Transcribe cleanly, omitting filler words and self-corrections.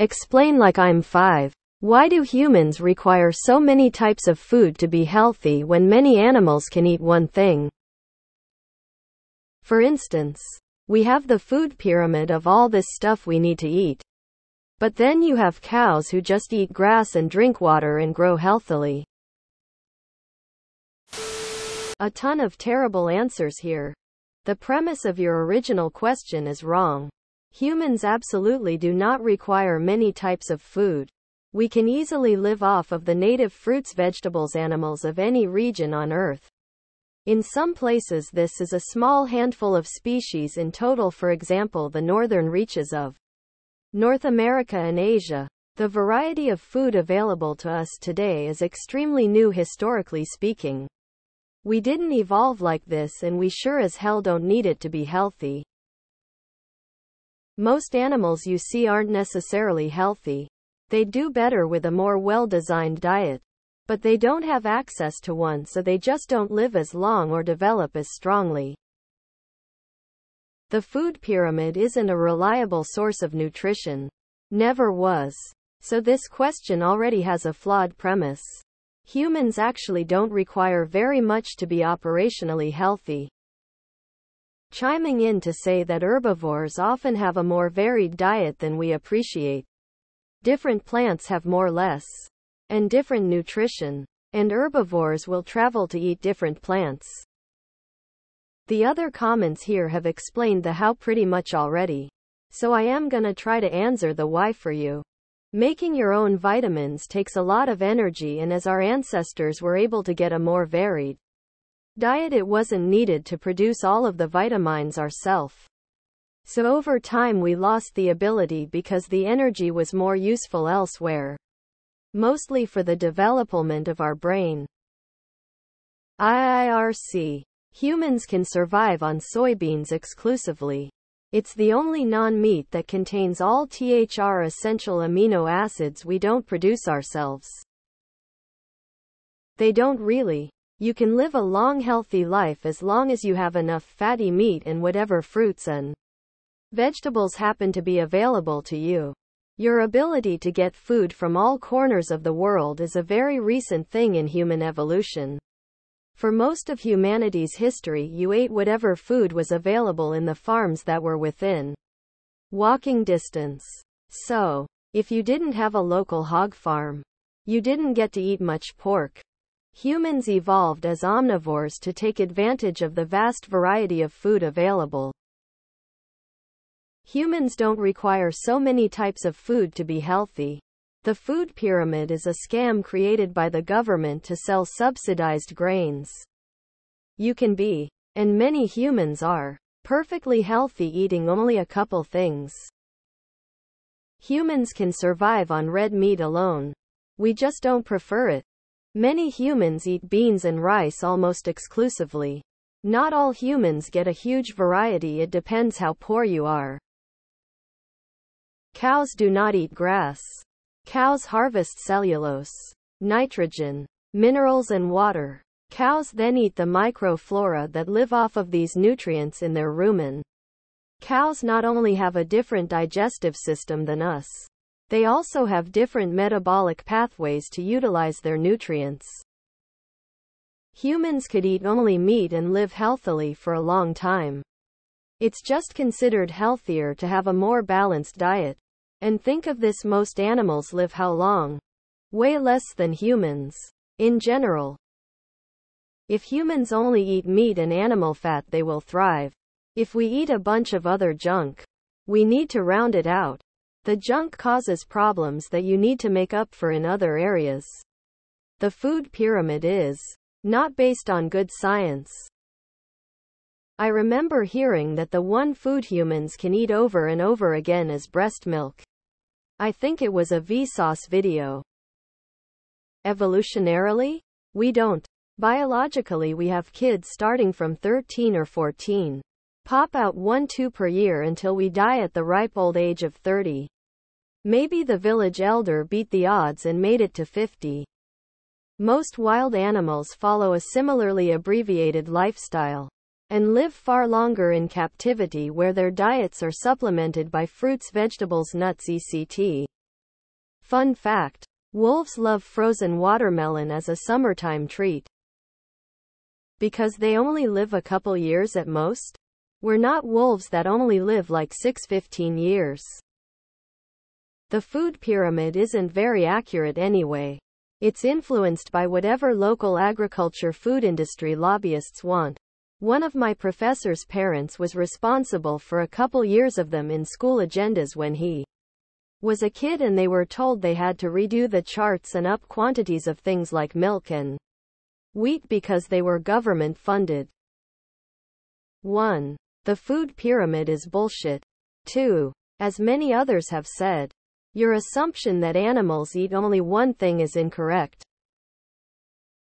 Explain like I'm 5. Why do humans require so many types of food to be healthy when many animals can eat one thing? For instance, we have the food pyramid of all this stuff we need to eat. But then you have cows who just eat grass and drink water and grow healthily. A ton of terrible answers here. The premise of your original question is wrong. Humans absolutely do not require many types of food. We can easily live off of the native fruits, vegetables, animals of any region on Earth. In some places this is a small handful of species in total, for example the northern reaches of North America and Asia. The variety of food available to us today is extremely new historically speaking. We didn't evolve like this, and we sure as hell don't need it to be healthy. Most animals you see aren't necessarily healthy. They do better with a more well-designed diet. But they don't have access to one, so they just don't live as long or develop as strongly. The food pyramid isn't a reliable source of nutrition. Never was. So this question already has a flawed premise. Humans actually don't require very much to be operationally healthy. Chiming in to say that herbivores often have a more varied diet than we appreciate. Different plants have more less and different nutrition, and herbivores will travel to eat different plants. The other comments here have explained the how pretty much already. So I am gonna try to answer the why for you. Making your own vitamins takes a lot of energy, and as our ancestors were able to get a more varied diet, it wasn't needed to produce all of the vitamins ourselves. So over time we lost the ability because the energy was more useful elsewhere. Mostly for the development of our brain. IIRC. Humans can survive on soybeans exclusively. It's the only non-meat that contains all THR essential amino acids we don't produce ourselves. They don't really. You can live a long healthy life as long as you have enough fatty meat and whatever fruits and vegetables happen to be available to you. Your ability to get food from all corners of the world is a very recent thing in human evolution. For most of humanity's history, you ate whatever food was available in the farms that were within walking distance. So, if you didn't have a local hog farm, you didn't get to eat much pork. Humans evolved as omnivores to take advantage of the vast variety of food available. Humans don't require so many types of food to be healthy. The food pyramid is a scam created by the government to sell subsidized grains. You can be, and many humans are, perfectly healthy eating only a couple things. Humans can survive on red meat alone. We just don't prefer it. Many humans eat beans and rice almost exclusively. Not all humans get a huge variety, it depends how poor you are. Cows do not eat grass. Cows harvest cellulose, nitrogen, minerals and water. Cows then eat the microflora that live off of these nutrients in their rumen. Cows not only have a different digestive system than us, they also have different metabolic pathways to utilize their nutrients. Humans could eat only meat and live healthily for a long time. It's just considered healthier to have a more balanced diet. And think of this, most animals live how long? Way less than humans. In general. If humans only eat meat and animal fat, they will thrive. If we eat a bunch of other junk, we need to round it out. The junk causes problems that you need to make up for in other areas. The food pyramid is not based on good science. I remember hearing that the one food humans can eat over and over again is breast milk. I think it was a Vsauce video. Evolutionarily, we don't. Biologically, we have kids starting from 13 or 14. Pop out 1-2 per year until we die at the ripe old age of 30. Maybe the village elder beat the odds and made it to 50. Most wild animals follow a similarly abbreviated lifestyle and live far longer in captivity, where their diets are supplemented by fruits, vegetables, nuts, etc. Fun fact: wolves love frozen watermelon as a summertime treat. Because they only live a couple years at most? We're not wolves that only live like 6-15 years. The food pyramid isn't very accurate anyway. It's influenced by whatever local agriculture food industry lobbyists want. One of my professor's parents was responsible for a couple years of them in school agendas when he was a kid, and they were told they had to redo the charts and up quantities of things like milk and wheat because they were government funded. 1. The food pyramid is bullshit. 2. As many others have said, your assumption that animals eat only one thing is incorrect.